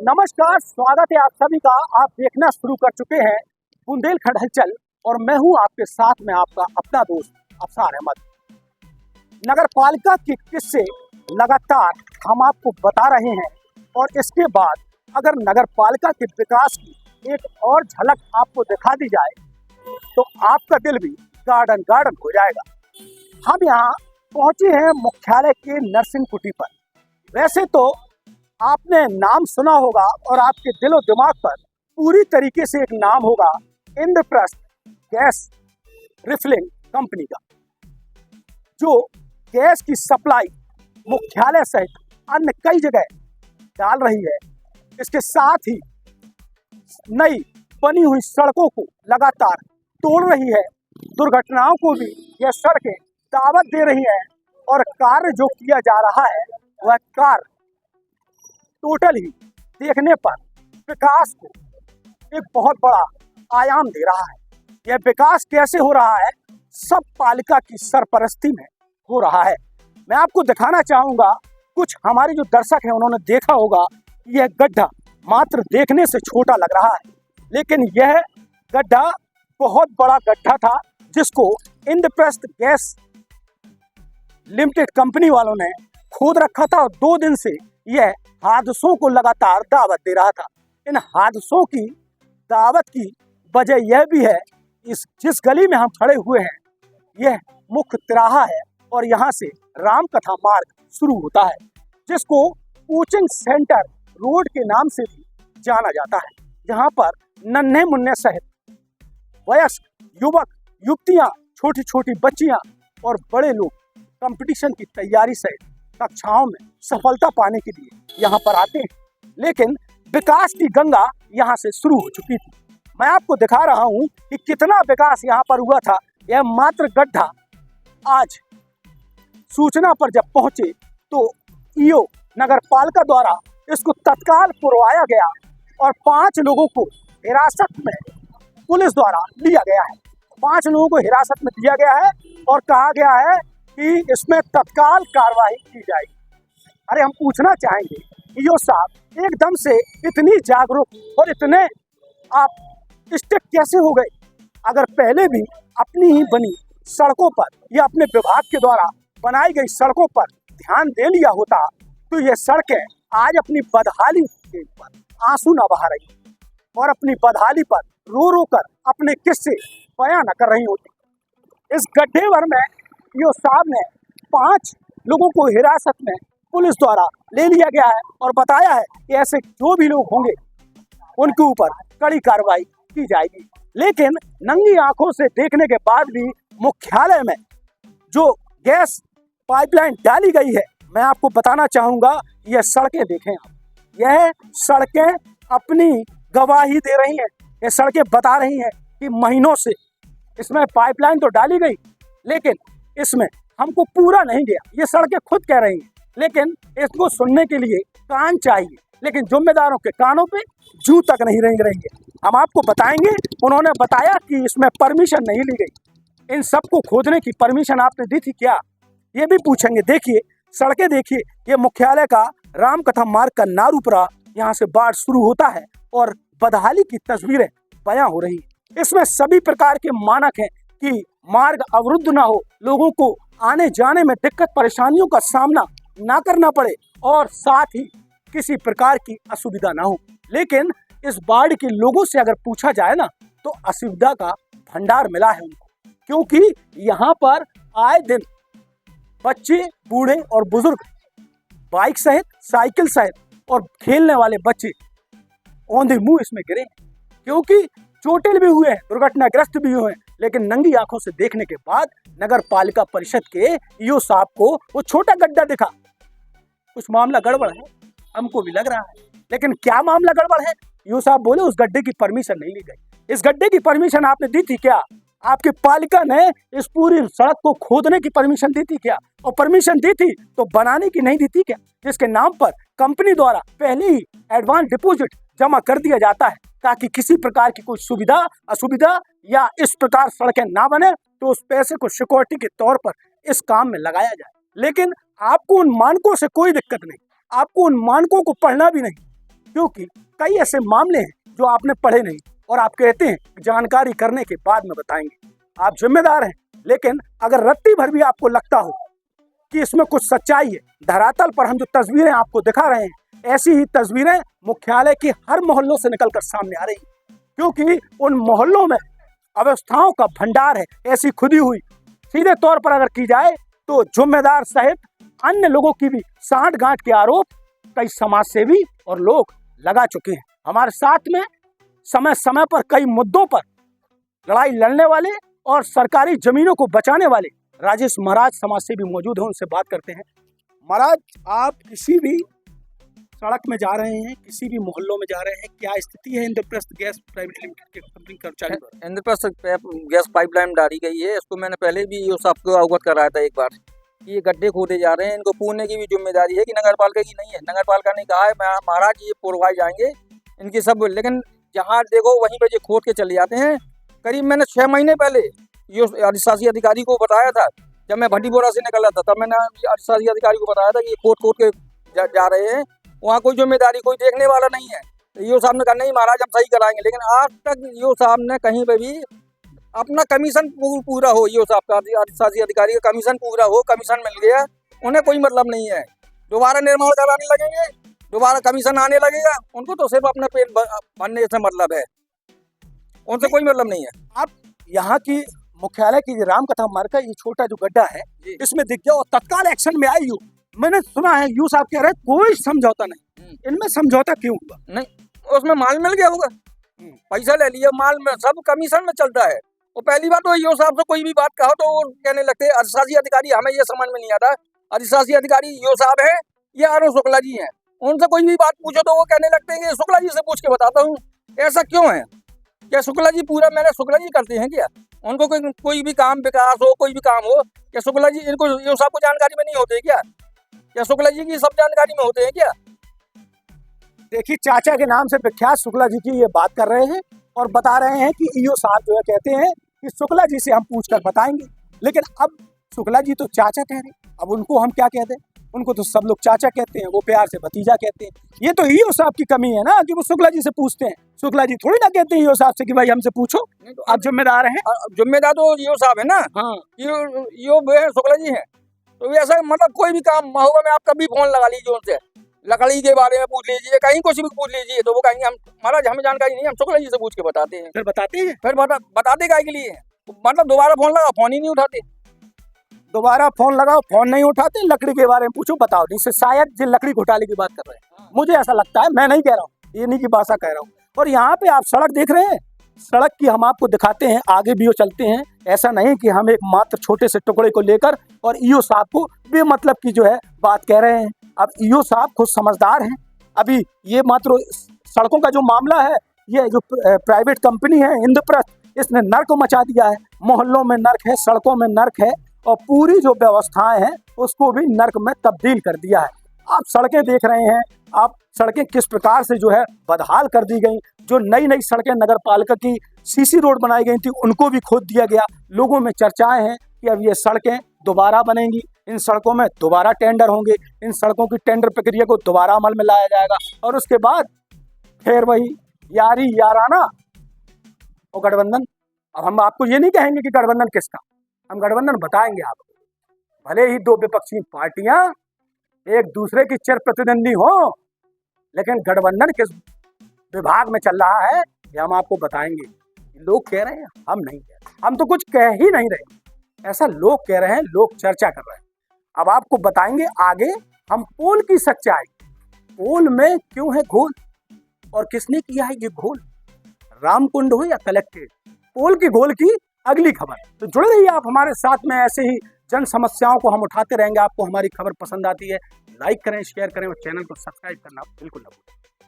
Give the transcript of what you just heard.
नमस्कार, स्वागत है आप सभी का। आप देखना शुरू कर चुके हैं बुंदेलखंड हलचल और मैं हूं आपके साथ में आपका अपना दोस्त अफसार अहमद। नगर पालिका के किस्से लगातार हम आपको बता रहे हैं और इसके बाद अगर नगर पालिका के विकास की एक और झलक आपको दिखा दी जाए तो आपका दिल भी गार्डन गार्डन हो जाएगा। हम यहाँ पहुंचे हैं मुख्यालय के नर्सिंग कुटी पर। वैसे तो आपने नाम सुना होगा और आपके दिलो दिमाग पर पूरी तरीके से एक नाम होगा इंद्रप्रस्थ गैस रिफिलिंग कंपनी का, जो गैस की सप्लाई मुख्यालय सहित अन्य कई जगह डाल रही है। इसके साथ ही नई बनी हुई सड़कों को लगातार तोड़ रही है। दुर्घटनाओं को भी यह सड़कें दावत दे रही हैं और कार्य जो किया जा रहा है वह कार्य टोटल ही देखने पर विकास को एक बहुत बड़ा आयाम दे रहा है। यह विकास कैसे हो रहा है? सब पालिका की सरपरस्ती में हो रहा है। मैं आपको दिखाना चाहूंगा, कुछ हमारे जो दर्शक हैं उन्होंने देखा होगा, यह गड्ढा मात्र देखने से छोटा लग रहा है, लेकिन यह गड्ढा बहुत बड़ा गड्ढा था जिसको इंद्रप्रस्थ गैस लिमिटेड कंपनी वालों ने खोद रखा था और 2 दिन से यह हादसों को लगातार दावत दे रहा था। इन हादसों की दावत की वजह यह भी है, इस जिस गली में हम खड़े हुए हैं यह मुख्य तिराहा है और यहाँ से रामकथा मार्ग शुरू होता है, जिसको कोचिंग सेंटर रोड के नाम से भी जाना जाता है, जहाँ पर नन्हे मुन्ने सहित वयस्क युवक युवतियाँ, छोटी छोटी बच्चियाँ और बड़े लोग कंपटीशन की तैयारी सहित कक्षाओं में सफलता पाने के लिए यहाँ पर आते हैं। लेकिन विकास की गंगा यहाँ से शुरू हो चुकी थी। मैं आपको दिखा रहा हूँ कि कितना विकास यहाँ पर हुआ था। यह मात्र गड्ढा आज सूचना पर जब पहुंचे तो ईओ नगर पालिका द्वारा इसको तत्काल पुरवाया गया और 5 लोगों को हिरासत में पुलिस द्वारा लिया गया है। 5 लोगों को हिरासत में दिया गया है और कहा गया है कि इसमें तत्काल कार्रवाई की जाएगी। अरे हम पूछना चाहेंगे, ईओ साहब एकदम से इतनी जागरूक और इतने आप स्ट्रिक्ट कैसे हो गए? अगर पहले भी अपनी ही बनी सड़कों पर या अपने विभाग के द्वारा बनाई गई सड़कों पर ध्यान दे लिया होता तो ये सड़कें आज अपनी बदहाली के ऊपर आंसू न बहा रही और अपनी बदहाली पर रो रो कर अपने किस्से बयां न कर रही होती। इस गड्ढे भर में ईओ साहब ने 5 लोगों को हिरासत में पुलिस द्वारा ले लिया गया है और बताया है कि ऐसे जो भी लोग होंगे उनके ऊपर कड़ी कार्रवाई की जाएगी। लेकिन नंगी आंखों से देखने के बाद भी मुख्यालय में जो गैस पाइपलाइन डाली गई है, मैं आपको बताना चाहूंगा, यह सड़कें देखें आप, यह सड़कें अपनी गवाही दे रही हैं। ये सड़कें बता रही हैं कि महीनों से इसमें पाइपलाइन तो डाली गई लेकिन इसमें हमको पूरा नहीं गया। ये सड़कें खुद कह रही हैं, लेकिन इसको सुनने के लिए कान चाहिए, लेकिन जिम्मेदारों के कानों पे जूं तक नहीं रेंग रही है। हम आपको बताएंगे, उन्होंने बताया कि इसमें परमिशन नहीं ली गई। इन सबको खोदने की परमिशन आपने दी थी क्या? ये भी पूछेंगे। देखिए सड़कें देखिए, ये मुख्यालय का रामकथा मार्ग का नारूपुरा, यहाँ से बाढ़ शुरू होता है और बदहाली की तस्वीरें बयां हो रही है। इसमें सभी प्रकार के मानक हैं कि मार्ग अवरुद्ध ना हो, लोगों को आने जाने में दिक्कत परेशानियों का सामना ना करना पड़े और साथ ही किसी प्रकार की असुविधा ना हो। लेकिन इस बाढ़ के लोगों से अगर पूछा जाए ना तो असुविधा का भंडार मिला है उनको, क्योंकि यहाँ पर आए दिन बच्चे, बूढ़े और बुजुर्ग, बाइक सहित, साइकिल सहित और खेलने वाले बच्चे औंधे मुंह इसमें गिरे, क्योंकि चोटिल भी हुए हैं, दुर्घटनाग्रस्त भी हुए हैं। लेकिन नंगी आंखों से देखने के बाद नगर पालिका परिषद के ईओ साहब को वो छोटा गड्ढा दिखा। कुछ मामला गड़बड़ है, हमको भी लग रहा है, लेकिन क्या मामला गड़बड़ है? ईओ साहब बोले उस गड्ढे की परमिशन नहीं ली गई। इस गड्ढे की परमिशन आपने दी थी क्या? आपकी पालिका ने इस पूरी सड़क को खोदने की परमिशन दी थी क्या? और परमिशन दी थी तो बनाने की नहीं दी थी क्या? जिसके नाम पर कंपनी द्वारा पहले ही एडवांस डिपॉजिट जमा कर दिया जाता है ताकि किसी प्रकार की कोई सुविधा असुविधा या इस प्रकार सड़कें ना बने तो उस पैसे को सिक्योरिटी के तौर पर इस काम में लगाया जाए। लेकिन आपको उन मानकों से कोई दिक्कत नहीं, आपको उन मानकों को पढ़ना भी नहीं, क्योंकि कई ऐसे मामले हैं जो आपने पढ़े नहीं और आप कहते हैं जानकारी करने के बाद में बताएंगे। आप जिम्मेदार हैं, लेकिन अगर रत्ती भर भी आपको लगता हो कि इसमें कुछ सच्चाई है, धरातल पर हम जो तस्वीरें आपको दिखा रहे हैं, ऐसी ही तस्वीरें मुख्यालय के हर मोहल्लों से निकलकर सामने आ रही है, क्योंकि उन मोहल्लों में अव्यवस्थाओं का भंडार है। ऐसी खुदी हुई, सीधे तौर पर अगर की जाए तो जिम्मेदार सहित अन्य लोगों की भी सांठ-गांठ के आरोप कई समाजसेवी और लोग लगा चुके हैं। हमारे साथ में समय समय पर कई मुद्दों पर लड़ाई लड़ने वाले और सरकारी जमीनों को बचाने वाले राजेश महाराज समाजसेवी मौजूद हैं, उनसे बात करते हैं। महाराज, आप किसी भी सड़क में जा रहे हैं, किसी भी मोहल्लों में जा रहे हैं, क्या स्थिति है इंद्रप्रस्थ गैस प्राइवेट लिमिटेड के कंपनी कर्मचारी द्वारा? इंद्रप्रस्थ गैस पाइपलाइन डाली गई है, इसको मैंने पहले भी ये सबको अवगत कराया था एक बार। ये गड्ढे खोदे जा रहे हैं, इनको पूरने की भी जिम्मेदारी है कि नगर पालिका की नहीं है। नगर पालिका ने कहा है महाराज ये पुरवाए जाएंगे इनकी सब, लेकिन जहाँ देखो वहीं पर ये खोद के चले जाते हैं। करीब मैंने 6 महीने पहले ये अधिशासी अधिकारी को बताया था, जब मैं भंडीपोरा से निकला था, तब मैंने अधिशासी अधिकारी को बताया था कि ये खोद के जा रहे हैं, वहाँ कोई जिम्मेदारी कोई देखने वाला नहीं है। ईओ साहब ने कहा नहीं महाराज हम सही कराएंगे, लेकिन आज तक ईओ साहब ने कहीं पे भी अपना कमीशन पूरा हो, ईओ साहब का अधिशासी अधिकारी का कमीशन पूरा हो, कमीशन मिल गया, उन्हें कोई मतलब नहीं है। दोबारा निर्माण कराने लगेंगे, दोबारा कमीशन आने लगेगा, उनको तो सिर्फ अपना पेट भरने से मतलब है, उनसे कोई मतलब नहीं है। आप यहाँ की मुख्यालय की रामकथा मार्ग का ये छोटा जो गड्ढा है, इसमें दिख गया और तत्काल एक्शन में आई। मैंने सुना है यू साहब कह रहे कोई समझौता नहीं, इनमें समझौता क्यों हुआ? नहीं, उसमें माल मिल गया होगा, पैसा ले लिया, माल में सब कमीशन में चलता है। और पहली बात तो ईओ साहब से कोई भी बात कहो तो वो कहने लगते हैं अधिशासी अधिकारी, हमें ये समझ में नहीं आता अधिशासी अधिकारी ईओ साहब है या अरुण शुक्ला जी हैं, उनसे कोई भी बात पूछो तो वो कहने लगते हैं कि शुक्ला जी से पूछ के बताता हूँ। ऐसा क्यों है? क्या शुक्ला जी पूरा मैंने शुक्ला जी करते हैं क्या? उनको कोई भी काम विकास हो, कोई भी काम हो, क्या शुक्ला जी इनको ईओ साहब को जानकारी में नहीं होते क्या? क्या शुक्ला जी की सब जानकारी में होते हैं क्या? देखिए, चाचा के नाम से विख्यात शुक्ला जी की ये बात कर रहे हैं और बता रहे हैं कि ईओ साहब जो है कहते हैं कि शुक्ला जी से हम पूछकर बताएंगे, लेकिन अब शुक्ला जी तो चाचा कह रहे हैं, अब उनको हम क्या कहते हैं? उनको तो सब लोग चाचा कहते हैं, वो प्यार से भतीजा कहते हैं। ये तो ईओ साहब की कमी है ना कि वो शुक्ला जी से पूछते हैं। शुक्ला जी थोड़ी ना कहते हैं ईओ साहब से कि भाई हमसे पूछो, तो आप जिम्मेदार हैं। जिम्मेदार तो ईओ साहब है ना। हाँ, ईओ शुक्ला जी हैं, तो ऐसा मतलब कोई भी काम महुआ में आप कभी फोन लगा लीजिए उनसे, लकड़ी के बारे में पूछ लीजिए, कहीं कुछ भी पूछ लीजिए, तो वो कहेंगे हम महाराज हमें जानकारी नहीं, हम शुक्ला जी से पूछ के बताते हैं। फिर बताते हैं, फिर बताते काहे के लिए? मतलब दोबारा फोन लगा, फोन ही नहीं उठाते। दोबारा फोन लगाओ, फोन नहीं उठाते, लकड़ी के बारे में पूछो, बताओ। इससे शायद जिन लकड़ी घोटाले की बात कर रहे हैं, मुझे ऐसा लगता है, मैं नहीं कह रहा हूँ, ये नहीं की भाषा कह रहा हूँ। और यहाँ पे आप सड़क देख रहे हैं, सड़क की हम आपको दिखाते हैं, आगे भी वो चलते हैं। ऐसा नहीं कि हम एक मात्र छोटे से टुकड़े को लेकर और ईओ साहब को बेमतलब की जो है बात कह रहे हैं। अब ईओ साहब खुद समझदार हैं। अभी ये मात्र सड़कों का जो मामला है, ये जो प्राइवेट कंपनी है इंद्रप्रस्थ, इसने नर्क मचा दिया है। मोहल्लों में नर्क है, सड़कों में नर्क है और पूरी जो व्यवस्थाएं हैं उसको भी नर्क में तब्दील कर दिया है। आप सड़कें देख रहे हैं, आप सड़कें किस प्रकार से जो है बदहाल कर दी गई। जो नई नई सड़कें नगर पालिका की सीसी रोड बनाई गई थी, उनको भी खोद दिया गया। लोगों में चर्चाएं हैं कि अब ये सड़कें दोबारा बनेंगी, इन सड़कों में दोबारा टेंडर होंगे, इन सड़कों की टेंडर प्रक्रिया को दोबारा अमल में लाया जाएगा और उसके बाद फिर वही यारी याराना और गठबंधन। अब हम आपको ये नहीं कहेंगे कि गठबंधन किसका, हम गठबंधन बताएंगे आपको। भले ही दो विपक्षी पार्टियां एक दूसरे की चिर प्रतिद्वंदी हो, लेकिन गठबंधन किस विभाग में चल रहा है ये हम आपको बताएंगे। लोग कह रहे हैं, हम नहीं कह रहे, हम तो कुछ कह ही नहीं रहे, ऐसा लोग कह रहे हैं, लोग चर्चा कर रहे हैं। अब आपको बताएंगे आगे हम पोल की सच्चाई, पोल में क्यों है घोल और किसने किया है ये घोल, रामकुंड हो या कलेक्टेड, पोल की घोल की अगली खबर। तो जुड़े रहिए आप हमारे साथ में, ऐसे ही जन समस्याओं को हम उठाते रहेंगे। आपको हमारी खबर पसंद आती है, लाइक करें, शेयर करें और चैनल को सब्सक्राइब करना बिल्कुल ना भूलें।